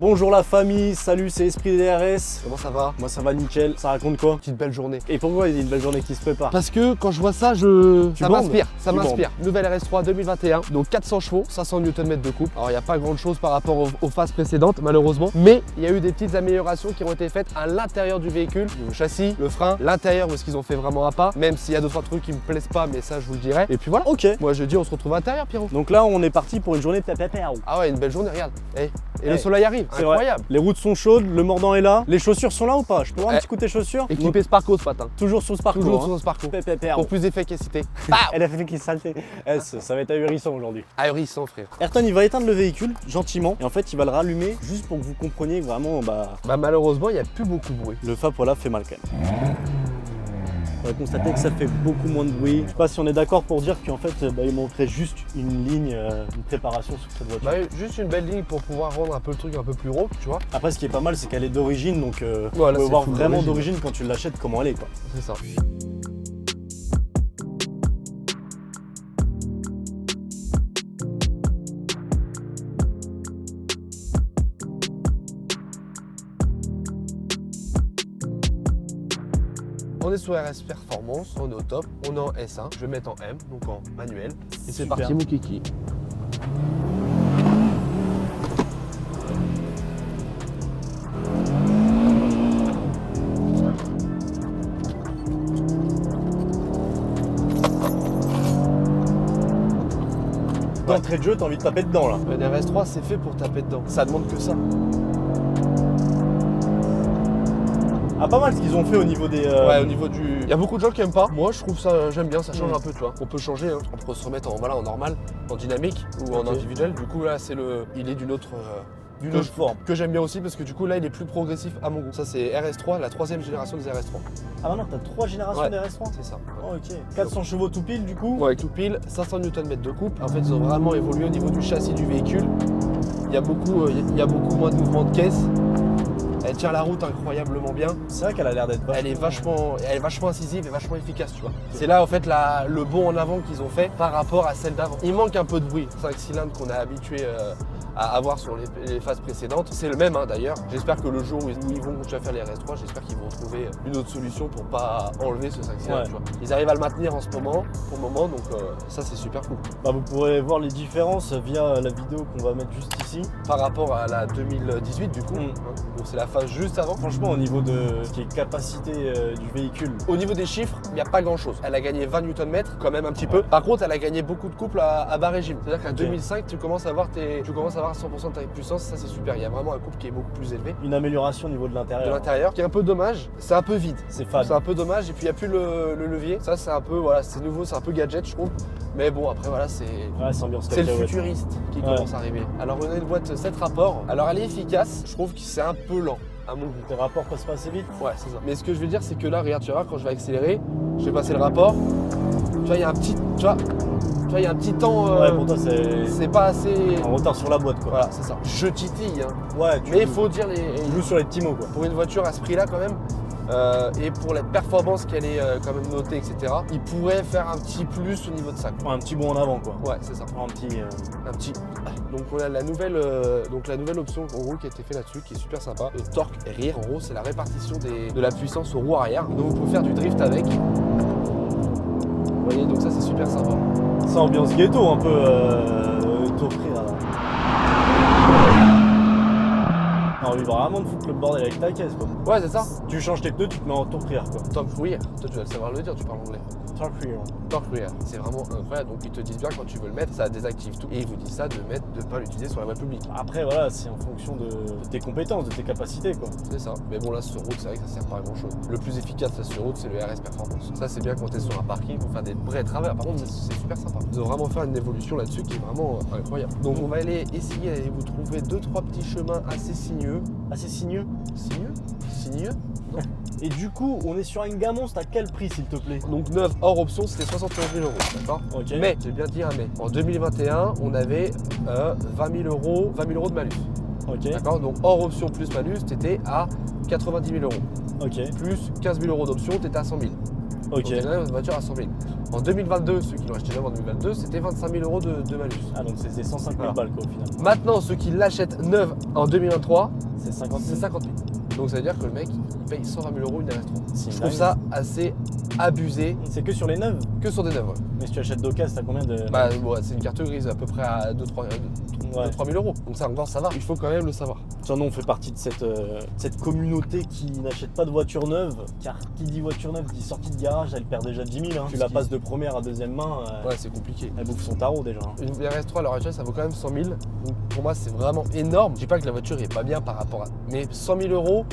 Bonjour la famille, salut, c'est Esprit DRS. Comment ça va? Moi ça va nickel, ça raconte quoi? Petite belle journée. Et pourquoi il y a une belle journée qui se prépare? Parce que quand je vois ça, ça m'inspire. Nouvelle RS3 2021, donc 400 chevaux, 500 Nm de coupe. Alors il n'y a pas grand chose par rapport aux phases précédentes malheureusement, mais il y a eu des petites améliorations qui ont été faites à l'intérieur du véhicule, le châssis, le frein, l'intérieur, parce qu'ils ont fait vraiment à pas, même s'il y a 2-3 trucs qui me plaisent pas, mais ça je vous le dirai. Et puis voilà. Ok. Moi je dis on se retrouve à l'intérieur, Pierrot. Donc là on est parti pour une journée de pépépère. Ah ouais, une belle journée, regarde. Et le soleil arrive, C'est incroyable. vrai. Les routes sont chaudes, le mordant est là. Les chaussures sont là ou pas? Je peux voir un petit coup tes chaussures? Équipé Sparco ce matin. Toujours sur ce parcours. Toujours hein. sur ce parcours. Pépépère. Pour plus d'efficacité. Elle a fait qui saleté. Ça va être ahurissant aujourd'hui. Ahurissant frère. Ayrton il va éteindre le véhicule gentiment et en fait il va le rallumer juste pour que vous compreniez que vraiment Bah malheureusement il n'y a plus beaucoup de bruit. le FAP voilà fait mal quand même. On va constater que ça fait beaucoup moins de bruit. Je sais pas si on est d'accord pour dire qu'en fait il manquerait juste une ligne, une préparation sur cette voiture. Bah, juste une belle ligne pour pouvoir rendre un peu le truc un peu plus rond, tu vois. Après ce qui est pas mal c'est qu'elle est d'origine donc Voilà, tu peux c'est voir full vraiment d'origine. d'origine quand tu l'achètes comment elle est quoi. C'est ça. On est sur RS Performance, on est au top, on est en S1, je vais mettre en M, donc en manuel. Et c'est Super. parti mon kiki. D'entrée de jeu t'as envie de taper dedans là. Une RS3 c'est fait pour taper dedans, ça demande que ça. Ah pas mal ce qu'ils ont fait au niveau des... Ouais, au niveau du... Il y a beaucoup de gens qui aiment pas. Moi, je trouve ça, j'aime bien, ça change un peu, tu vois. On peut changer, hein. On peut se remettre en normal, en dynamique ou en individuel. Du coup, là, il est d'une autre forme. que j'aime bien aussi parce que du coup, là, il est plus progressif à mon goût. Ça, c'est RS3, la troisième génération des RS3. Ah non t'as 3 générations Ouais. d'RS3. C'est ça. Oh, ok. 400 chevaux tout pile du coup. Ouais, tout pile, 500 Nm de coupe. En fait, ils ont vraiment évolué au niveau du châssis du véhicule. Il y a beaucoup moins de mouvements de caisse. Elle tient la route incroyablement bien. C'est vrai qu'elle a l'air d'être Elle est vachement incisive et vachement efficace, tu vois. C'est là, en fait, le bond en avant qu'ils ont fait par rapport à celle d'avant. Il manque un peu de bruit. 5 cylindres qu'on a habitué à avoir sur les phases précédentes. C'est le même, hein, d'ailleurs. J'espère que le jour où ils vont continuer à faire les RS3, j'espère qu'ils vont trouver une autre solution pour pas enlever ce 5 cylindres, Ouais. tu vois. Ils arrivent à le maintenir en ce moment, pour le moment, donc ça, c'est super cool. Bah, vous pourrez voir les différences via la vidéo qu'on va mettre juste ici. Par rapport à la 2018, du coup, hein. Donc c'est la phase juste avant. Franchement, au niveau de ce qui est capacité du véhicule, Au niveau des chiffres, il n'y a pas grand chose. Elle a gagné 20 Nm, quand même un petit peu. Par contre, elle a gagné beaucoup de couples à bas régime. C'est-à-dire qu'à Ok. 2005, tu commences à avoir 100% de ta puissance, ça c'est super. Il y a vraiment un couple qui est beaucoup plus élevé. une amélioration au niveau de De l'intérieur. l'intérieur, qui est un peu dommage, c'est un peu vide. C'est fade. C'est un peu dommage, et puis il n'y a plus le levier. Ça, c'est un peu, voilà, c'est nouveau, c'est un peu gadget, je trouve. Mais bon, après, voilà, c'est Ouais, ambiance le cacahuète. futuriste qui Ouais. commence à arriver. Alors, on a une boîte 7 rapports. Alors, elle est efficace. Je trouve que c'est un peu lent, à mon goût. Tes rapports passent pas assez vite. Ouais, c'est ça. Mais ce que je veux dire, c'est que là, regarde, tu vas voir, quand je vais accélérer, je vais passer le rapport. Tu vois, il y a un petit, il y a un petit temps. Ouais, pour toi, c'est c'est pas assez. en retard sur la boîte quoi. Voilà, c'est ça. Je titille, hein. Ouais, Mais il faut dire tu joues sur les petits mots quoi. pour une voiture à ce prix-là, quand même. Et pour la performance qu'elle est quand même notée, etc. Il pourrait faire un petit plus au niveau de ça, quoi. Un petit bond en avant quoi. Ouais, c'est ça. Un petit. Un petit. Donc on a la nouvelle option en gros qui a été faite là-dessus, qui est super sympa. Le torque rear, en gros, c'est la répartition de la puissance aux roues arrière. Donc vous pouvez faire du drift avec. Vous voyez, donc ça c'est super sympa. C'est ambiance ghetto un peu t'offrir là. T'as envie vraiment de foutre le bordel avec ta caisse quoi. Ouais, c'est ça. Tu changes tes pneus, tu te mets en tour rear quoi. Torque rear. Toi tu vas le savoir le dire, tu parles anglais. Torque rear. Torque rear, c'est vraiment incroyable. Donc ils te disent bien quand tu veux le mettre, ça désactive tout. Et ils vous disent ça de pas l'utiliser sur la voie publique. Après voilà, c'est en fonction de tes compétences, de tes capacités quoi. C'est ça. Mais bon là sur route, c'est vrai que ça sert pas à grand chose. Le plus efficace là, sur route, c'est le RS Performance. Ça c'est bien quand t'es sur un parking pour faire des vrais travers. Par contre, c'est super sympa. Ils ont vraiment fait une évolution là-dessus qui est vraiment incroyable. Donc on va aller essayer d'aller vous trouver 2-3 petits chemins assez sinueux. Assez sinueux. Sinueux. Et du coup, on est sur une gamme monstre à quel prix s'il te plaît? Donc neuf hors option, c'était 71 000 €, d'accord? Ok. Mais, j'ai bien dit un mais. En 2021, on avait 20 000 € de malus. Ok. D'accord? Donc hors option plus malus, t'étais à 90 000 €. Ok. Plus 15 000 € d'option, t'étais à 100 000. Ok. Donc, on a une voiture à 100 000. En 2022, ceux qui l'ont acheté neuve en 2022, c'était 25 000 € de malus. Ah, donc c'est 105 000 Voilà. balles quoi au final. Maintenant, ceux qui l'achètent neuve en 2023, C'est 50 c'est 000. 50 000. Donc ça veut dire que le mec, il paye 120 000 € une RS3. C'est Je trouve dingue. ça assez abusé C'est que sur les neuves. que sur des neuves. Ouais. Mais si tu achètes d'occasion, t'as combien de. Bah ouais, c'est une carte grise à peu près à 2-3 Ouais. 000 €. Donc ça encore ça va, il faut quand même le savoir. Tiens, nous on fait partie de cette communauté qui n'achète pas de voiture neuve, car qui dit voiture neuve dit sortie de garage, elle perd déjà 10 000. Hein. Tu la passes de première à deuxième main, Ouais, c'est compliqué. elle bouffe son tarot déjà. Hein. Une RS3 à l'heure actuelle, ça vaut quand même 100 000. Donc pour moi, c'est vraiment énorme. Je dis pas que la voiture est pas bien par rapport à. Mais 100 000 €,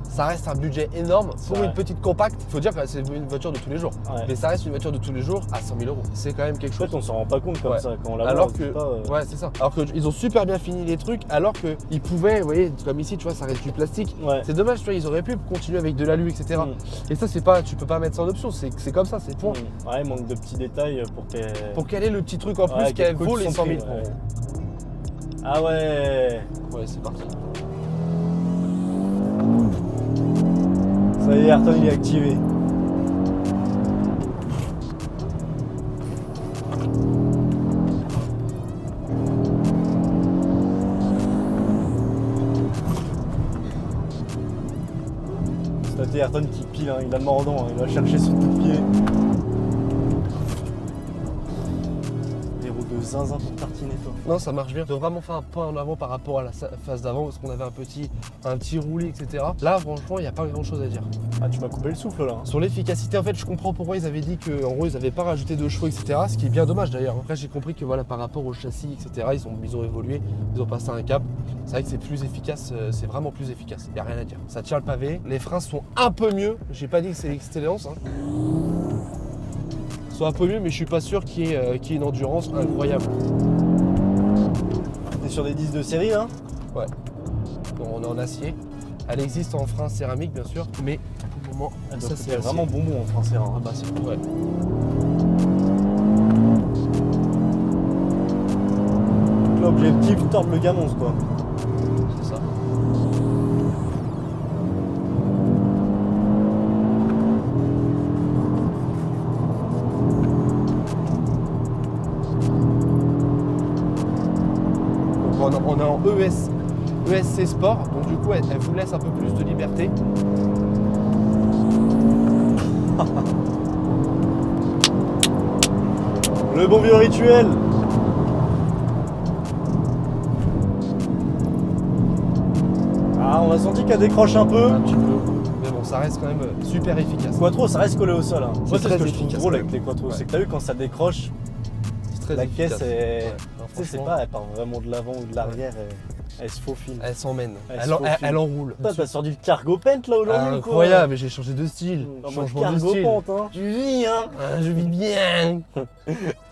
ça reste un budget énorme pour vrai. une petite compacte. Il faut dire que c'est une voiture de tous les jours. Ouais. Mais ça reste une voiture de tous les jours à 100 000 €. C'est quand même quelque En chose. fait, on s'en rend pas compte comme Ouais. ça quand on la Alors voit. que, c'est pas, ouais, c'est ça. Alors qu'ils ont super bien fini les trucs, alors qu'ils pouvaient, vous voyez, comme ici, tu vois, ça reste du plastique. Ouais. C'est dommage, tu vois, ils auraient pu continuer avec de l'alu, etc. Et ça, c'est pas, tu peux pas mettre ça en option, c'est comme ça, c'est point. Ouais, manque de petits détails Pour quel est le petit truc en plus Ouais, qu'elle qu'elle vaut coûte les son 100 000 prix, ouais. €. Ah ouais. Ouais, c'est parti. Ça y est, Ayrton il est activé. C'est Ayrton qui pile, hein, il a le mordant, hein, il va chercher son coup de pied. Des roues de zinzin pour tartiner toi. Non, ça marche bien. On doit vraiment faire un pas en avant par rapport à la phase d'avant, parce qu'on avait un petit roulis, etc. Là, franchement, il n'y a pas grand chose à dire. Ah, tu m'as coupé le souffle là. Sur l'efficacité, en fait, je comprends pourquoi ils avaient dit qu'en gros, ils n'avaient pas rajouté de chevaux, etc. Ce qui est bien dommage d'ailleurs. Après, j'ai compris que voilà, par rapport au châssis, etc., ils ont évolué, ils ont passé un cap. C'est vrai que c'est plus efficace, c'est vraiment plus efficace. Il n'y a rien à dire. Ça tient le pavé. Les freins sont un peu mieux. J'ai pas dit que c'est l'excellence. Hein. Ils sont un peu mieux, mais je suis pas sûr qu'il y ait une endurance incroyable. T'es sur des 10 de série là. Ouais. Bon, on est en acier. Elle existe en frein céramique, bien sûr, mais pour le moment, Ah, ça donc, c'est vraiment bonbon en français. Hein. Ah bah c'est ouais. L'objectif, tordre le gamonce quoi. C'est ça. Donc on est en ESC Sport, donc du coup elle vous laisse un peu plus de liberté. Le bon vieux rituel. Ah, on a senti qu'elle décroche un peu. Un petit peu. Mais bon, ça reste quand même super efficace. Quattro, ça reste collé au sol. Hein. Moi, c'est très ce que je trouve efficace, drôle quand avec même. les quattro, Ouais. c'est que t'as vu quand ça décroche, C'est très la efficace. caisse est. Ouais. Non, Tu sais, c'est franchement, pas, elle part vraiment de l'avant ou de l'arrière, elle se faufile. elle s'emmène. Elle Elle, se faufile. elle enroule. Toi, t'as sorti le cargo pent là aujourd'hui ou quoi? Incroyable, mais j'ai changé de style. En mode Changement de cargo style. pente, hein. Tu vis, hein. Ah, je vis bien.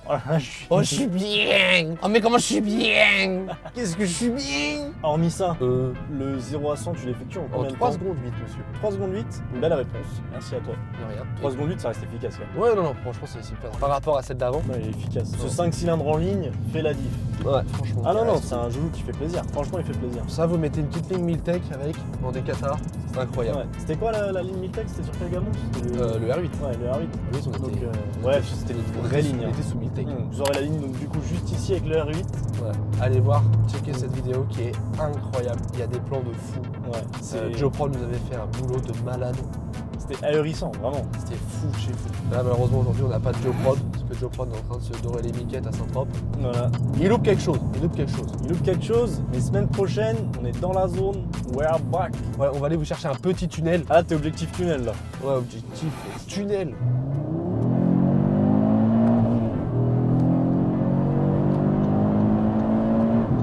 Voilà, je suis- Oh, je suis bien. Oh, mais comment je suis bien. Qu'est-ce que je suis bien. Hormis ça, Euh, le 0 à 100, tu l'effectues en en combien de 3 temps secondes 8, monsieur. 3 secondes 8. Une belle réponse. Merci à toi. De rien. 3 secondes 8, ça reste efficace quand même. Ouais, non, non, franchement, c'est super. Par rapport à celle d'avant. Non, il est efficace. Ce Ouais. 5 cylindres en ligne fait la diff. Ouais, franchement. Ah non, non, Ouais, c'est un joujou qui fait plaisir. Franchement, il fait plaisir. Ça, vous mettez une petite ligne Miltech avec, dans des Qatar. C'est incroyable. Ouais. C'était quoi la ligne Miltech? C'était sur quel gamin? C'était Le R8. Ouais, le R8. Oui, on Donc, était. ouais, c'était une vraie ligne. On hein. était sous Miltech. Vous aurez la ligne donc du coup juste ici avec le R8. Ouais. Allez voir, checker cette vidéo qui est incroyable. Il y a des plans de fou. Ouais, c'est Joe Prod nous avait fait un boulot de malade. c'était ahurissant, vraiment. C'était fou chez fou. Là, malheureusement, aujourd'hui, on n'a pas de Joe Prod. Parce que Joe Prod est en train de se dorer les miquettes à Saint-Trope. Voilà. Il loupe quelque chose. Il loupe quelque chose. Il loupe quelque chose, mais semaine prochaine, on est dans la zone. We're back. Ouais, on va aller vous chercher un petit tunnel. Ah là, t'es objectif tunnel là. Ouais, objectif tunnel.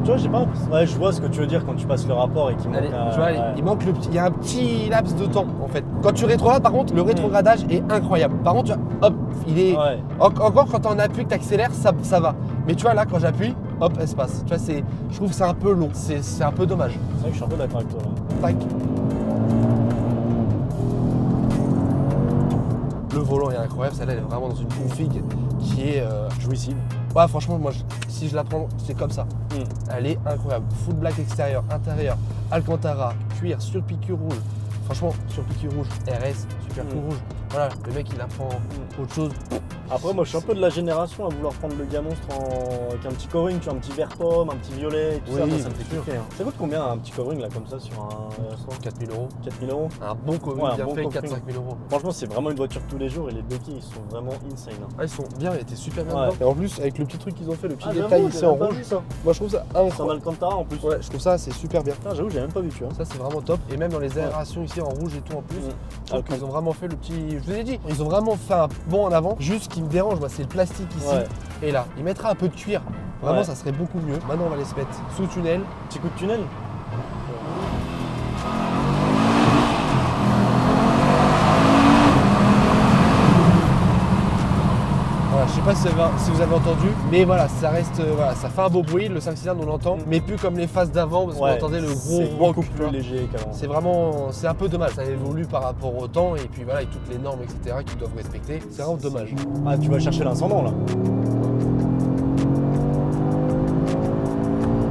Tu vois, j'ai pas l'impression. Ouais, je vois ce que tu veux dire quand tu passes le rapport et qu'il manque Allez, un- tu vois, ouais. il manque il y a un petit laps de temps en fait. Quand tu rétrogrades, par contre, le rétrogradage est incroyable. Par contre, tu vois, hop, il est. Ouais. Encore quand on appuie, que tu accélères, ça va. Mais tu vois, là, quand j'appuie, hop, elle se passe. Tu vois, je trouve que c'est un peu long. C'est un peu dommage. C'est vrai que je suis un peu d'accord avec toi là. Tac. Le volant est incroyable. Celle-là, elle est vraiment dans une config qui est. Jouissive. Ouais, franchement, moi, si je la prends, c'est comme ça. Mm. Elle est incroyable. Full black extérieur, intérieur, Alcantara, cuir, sur piqûre rouge. Franchement, sur piqûre rouge, RS, super cool rouge. Voilà, le mec il apprend autre chose. Après, moi, je suis un peu de la génération à vouloir prendre le gars monstre avec un petit covering, tu vois, un petit vert pomme, un petit violet, et tout ça, moi, ça me fait kiffer. Hein. Ça coûte combien un petit covering là, comme ça, sur un 4 000 €. 4 000 €. Un bon covering bien fait, 4-5 000 €. Franchement, c'est vraiment une voiture tous les jours et les Bucky, ils sont vraiment insane. Hein. Ah, ils sont bien, ils étaient super bien dedans. Et en plus, avec le petit truc qu'ils ont fait, le petit Ah, détail ici en rouge, ça. moi je trouve ça C'est un incroyable. Alcantara en plus. Ouais, je trouve ça c'est super bien. Putain, j'avoue, j'ai même pas vu, tu vois. Ça c'est vraiment top. Et même dans les aérations ici en rouge et tout en plus, je trouve qu'ils ont vraiment fait le petit. Je vous ai dit, ils ont vraiment fait un bond en avant. Juste ce qui me dérange, moi, c'est le plastique ici. Ouais. Et là, il mettra un peu de cuir. Vraiment, Ouais. ça serait beaucoup mieux. Maintenant, on va aller se mettre sous tunnel. Petit coup de tunnel. Voilà, je sais pas si vous avez entendu, mais voilà, ça reste, voilà, ça fait un beau bruit. Le 5 cylindres, on l'entend, mais plus comme les phases d'avant parce qu'on entendait le gros c'est rock. beaucoup plus léger qu'avant. C'est vraiment, c'est un peu dommage. Ça évolue par rapport au temps et puis voilà, avec toutes les normes, etc. qu'ils doivent respecter. C'est vraiment dommage. Ah, tu vas chercher l'incendant là.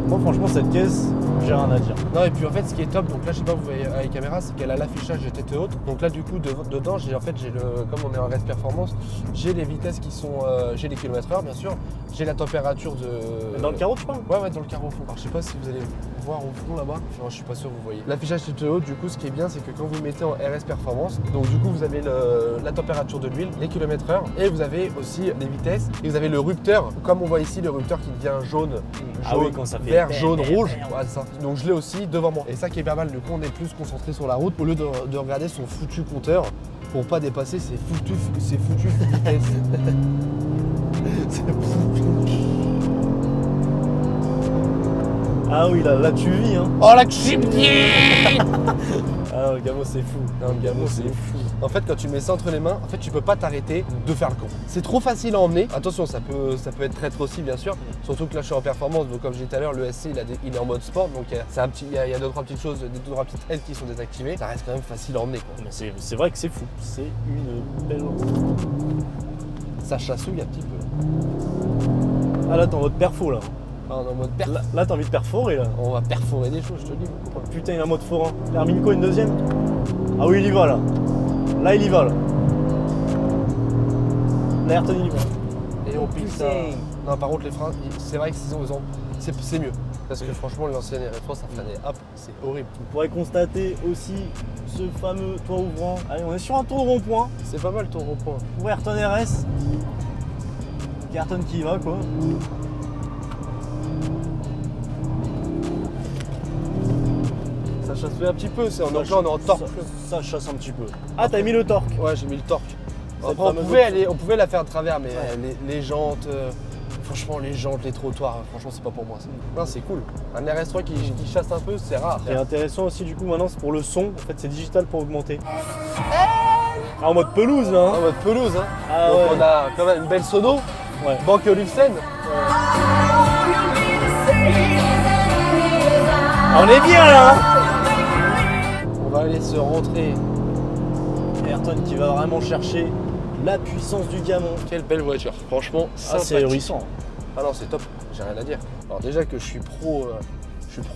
Moi, franchement, cette caisse, j'ai rien à dire. Non, et puis en fait, ce qui est top, donc là, je sais pas, vous voyez avec la caméra, c'est qu'elle a l'affichage de tête haute. Donc là, du coup, dedans, j'ai comme on est en race performance, j'ai les vitesses qui sont, j'ai les km/h, bien sûr. J'ai la température de. Dans le carreau, tu parles? Ouais, dans le carreau au fond. Alors, je sais pas si vous allez voir au fond là-bas. Enfin, je suis pas sûr que vous voyez. L'affichage tête haute, du coup, ce qui est bien, c'est que quand vous mettez en RS performance, donc du coup, vous avez la température de l'huile, les km/h, et vous avez aussi les vitesses. Et vous avez le rupteur, comme on voit ici, le rupteur qui devient jaune. Ah oui, quand ça fait vert, jaune, rouge. Ouais, c'est ça. Donc je l'ai aussi devant moi. Et ça qui est pas mal, du coup, on est plus concentré sur la route au lieu de regarder son foutu compteur pour pas dépasser ses foutus vitesses. Ah oui, là tu vis, hein. Oh la chipie. Ah, le Gamo, c'est fou. Non, le Gamo, c'est fou. En fait, quand tu mets ça entre les mains, en fait, tu peux pas t'arrêter de faire le con. C'est trop facile à emmener. Attention, ça peut être traître aussi, bien sûr. Surtout que là, je suis en performance. Donc, comme je disais tout à l'heure, le SC, il est en mode sport. Donc, il y a deux, trois petites choses, deux, trois petites aides qui sont désactivées. Ça reste quand même facile à emmener, quoi. Mais c'est vrai que c'est fou. C'est une belle route. Ça chassouille un petit peu. Ah là, t'es en mode perfo là. Ah, on est en mode perf. Là, t'as envie de perforer là. On va perforer des choses, je te dis. Oh, putain, il a un mode forain. Herminco, une deuxième. Ah oui, il y va là. Là, il y va là. Là, Ayrton, il y va. Et on pique ça. Non, par contre, les freins, c'est vrai que c'est mieux. Parce que franchement, l'ancienne RS3, ça freinait. Hop, c'est horrible. On pourrait constater aussi ce fameux toit ouvrant. Allez, on est sur un tour de rond-point. C'est pas mal ton rond-point. Pour Ayrton RS. Ayrton qui y va quoi. Ça chasse un petit peu, donc là on est en torque. Ça chasse un petit peu. Ah, t'as mis le torque. Ouais, j'ai mis le torque. Cette Après, fameuse on pouvait la faire de travers, mais les jantes, franchement, les jantes, les trottoirs, franchement, c'est pas pour moi ça. Non, c'est cool. Un RS3 qui chasse un peu, c'est rare. Et intéressant aussi, du coup, maintenant, c'est pour le son. En fait, c'est digital pour augmenter. Ah, en mode pelouse là. En mode pelouse, hein. Ah, donc ouais. on a quand même une belle sono. Ouais. Banque Lufsen. Ah, on est bien là. On va aller se rentrer. Ayrton qui va vraiment chercher la puissance du Gamon. Quelle belle voiture, franchement, Ah, sympathique. c'est hérissant. Ah non, c'est top, j'ai rien à dire. Alors déjà que je suis pro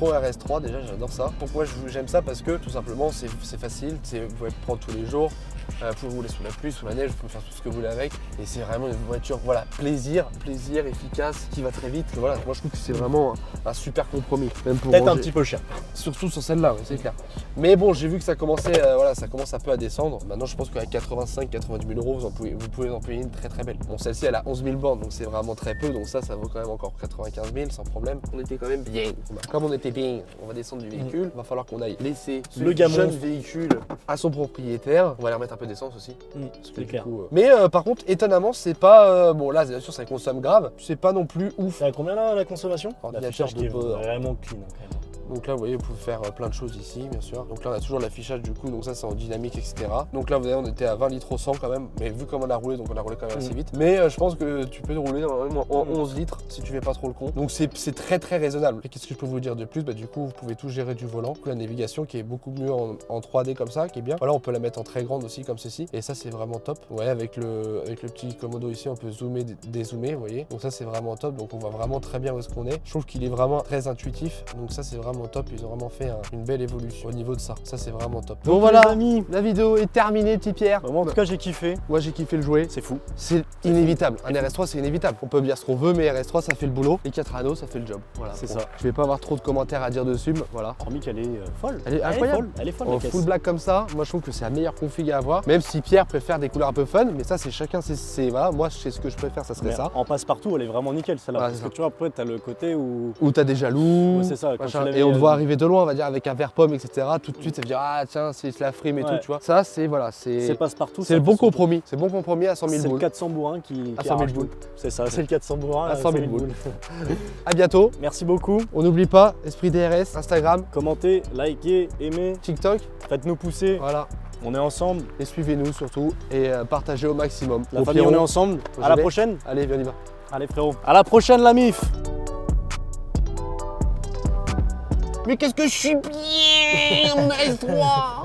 RS3, déjà j'adore ça. Pourquoi j'aime ça? Parce que tout simplement c'est facile, vous pouvez le prendre tous les jours, vous pouvez rouler sous la pluie, sous la neige, vous pouvez faire tout ce que vous voulez avec. Et c'est vraiment une voiture, voilà, plaisir, efficace, qui va très vite. Voilà, moi je trouve que c'est vraiment un super compromis. Même pour Peut-être un ranger. petit peu cher. Surtout sur celle-là, ouais, c'est clair. Mais bon, j'ai vu que ça commençait, ça commence un peu à descendre. Maintenant, je pense qu'à 85-90 000 €, vous pouvez en payer une très très belle. Bon, celle-ci, elle a 11 000 bornes, donc c'est vraiment très peu. Donc ça vaut quand même encore 95 000 sans problème. On était quand même bien. Comme on était bien, on va descendre du véhicule. Il va falloir qu'on aille laisser Le ce Gamon. jeune véhicule à son propriétaire. On va aller remettre un peu d'essence aussi. Parce que C'est du clair. coup, Mais par contre, étonnamment, c'est pas. Bon, là, bien sûr, ça consomme grave. C'est pas non plus ouf. C'est à combien là la consommation? Ordinateur L'affichage qui est de bord. vraiment clean hein, quand même. Donc là, vous voyez, vous pouvez faire plein de choses ici, bien sûr. Donc là, on a toujours l'affichage du coup, donc ça, c'est en dynamique, etc. Donc là, vous voyez, on était à 20 litres au 100 quand même, mais vu comme on a roulé, donc on a roulé quand même assez vite. Mais je pense que tu peux rouler normalement en 11 litres si tu fais pas trop le con. Donc c'est très très raisonnable. Et qu'est-ce que je peux vous dire de plus? Bah du coup, vous pouvez tout gérer du volant. La navigation qui est beaucoup mieux en 3D comme ça, qui est bien. Voilà, on peut la mettre en très grande aussi comme ceci. Et ça, c'est vraiment top. Ouais, avec le petit commodo ici, on peut zoomer, dézoomer, vous voyez. Donc ça, c'est vraiment top. Donc on voit vraiment très bien où est-ce qu'on est. Je trouve qu'il est vraiment très intuitif. Donc ça, c'est vraiment vraiment top. Ils ont vraiment fait une belle évolution au niveau de ça. Ça, c'est vraiment top. Donc, Bon, voilà, les amis, la vidéo est terminée, petit Pierre. moi, en tout cas, j'ai kiffé. Moi, j'ai kiffé le jouer. C'est fou. C'est inévitable. Un RS3, c'est inévitable. On peut dire ce qu'on veut, mais RS3, ça fait le boulot. Et 4 anneaux, ça fait le job. Voilà. C'est Bon, ça. Je vais pas avoir trop de commentaires à dire dessus, mais voilà. Hormis qu'elle est folle. Elle est incroyable. Elle est folle, En la caisse. full black comme ça, moi je trouve que c'est la meilleure config à avoir. Même si Pierre préfère des couleurs un peu fun, mais ça c'est chacun, voilà, moi je sais ce que je préfère, ça serait Mais ça. en passe-partout, elle est vraiment nickel celle-là. Voilà, parce c'est que ça. tu vois, après, t'as le côté où. Où t'as des jaloux, Ouais, c'est ça, quand machin, tu l'avais, et on te voit arriver de loin, on va dire avec un verre pomme, etc. Tout de suite, ça veut dire ah tiens, c'est la frime et Ouais. tout, tu vois. Ça c'est voilà, C'est c'est passe-partout. le bon compromis. C'est le bon compromis à 100 000 C'est le boules. 400 bourrin qui. À qui 100 000 arrache boules. tout. C'est ça, c'est le 400 bourrin À 100 000 boules. boules. À bientôt. Merci beaucoup. On n'oublie pas, Esprit DRS, Instagram, Commentez, likez, aimez, TikTok, faites-nous pousser. voilà. On est ensemble. Et suivez-nous surtout et partagez au maximum. La Au famille, on Pierrot. est ensemble. J'y À la vais. prochaine. Allez, viens, on y va. Allez, frérot. À la prochaine, la MIF. Mais qu'est-ce que je suis bien, on reste 3.